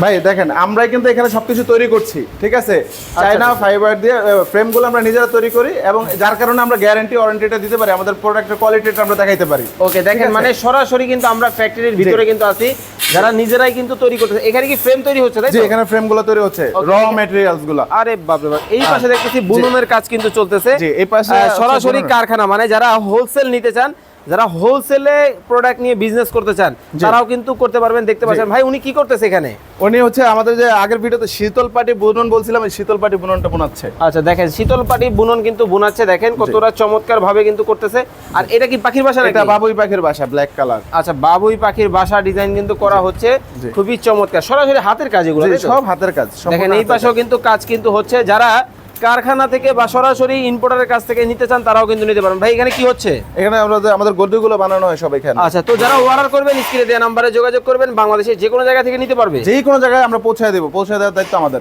ভাই দেখেন আমরাই কিন্তু এখানে সবকিছু তৈরি করছি, ঠিক আছে? চায়না ফাইবার দিয়ে ফ্রেমগুলো আমরা নিজেরা তৈরি করি এবং যার কারণে আমরা গ্যারান্টি ওয়ারেন্টিটা দিতে পারি, আমাদের প্রোডাক্টের কোয়ালিটিটা আমরা দেখাইতে পারি। ওকে, দেখেন মানে সরাসরি কিন্তু আমরা ফ্যাক্টরির ভিতরে কিন্তু আছি, যারা নিজেরাই কিন্তু তৈরি করতেছে। এখানে কি ফ্রেম তৈরি হচ্ছে, তাই জি তো? এখানে ফ্রেমগুলো তৈরি হচ্ছে, র ম্যাটেরিয়ালস গুলো। আরে বাপ রে বাপ, এই পাশে দেখতেছি বুননের কাজ কিন্তু চলতেছে। জি, এই পাশে সরাসরি কারখানা, মানে যারা হোলসেল নিতে চান, যারা হোলসেলে প্রোডাক্ট নিয়ে বিজনেস করতে চান, তারাও কিন্তু করতে পারবেন। দেখতে পাচ্ছেন ভাই উনি কি করতেছে এখানে? উনি হচ্ছে আমাদের যে আগের ভিডিওতে শীতল পাটি বুনন বলছিলাম, এই শীতল পাটি বুননটা বোনাচ্ছে। আচ্ছা দেখেন শীতল পাটি বুনন কিন্তু বোনাচ্ছে, দেখেন কতটা চমৎকার ভাবে কিন্তু করতেছে। আর এটা কি পাখির বাসা নাকি? এটা বাবুই পাখির বাসা, ব্ল্যাক কালার। আচ্ছা, বাবুই পাখির বাসা ডিজাইন কিন্তু করা হচ্ছে, খুবই চমৎকার, সরাসরি হাতের কাজ এগুলো, তাই তো? সব হাতের কাজ। দেখেন এই পাশেও কিন্তু কাজ কিন্তু হচ্ছে, যারা কারখানা থেকে বা সরাসরি ইম্পোর্টারের কাছ থেকে নিতে চান তারাও কিন্তু নিতে পারেন। ভাই এখানে কি হচ্ছে? এখানে আমাদের গদ্দিগুলো বানানো হয় সব এখানে। আচ্ছা, তো যারা অর্ডার করবেন স্ক্রিনে দেওয়া নাম্বারে যোগাযোগ করবেন, বাংলাদেশের যে কোনো জায়গা থেকে নিতে পারবে। যে কোনো জায়গায় আমরা পৌঁছায় দেবো, পৌঁছায় দেওয়ার দায়িত্ব আমাদের।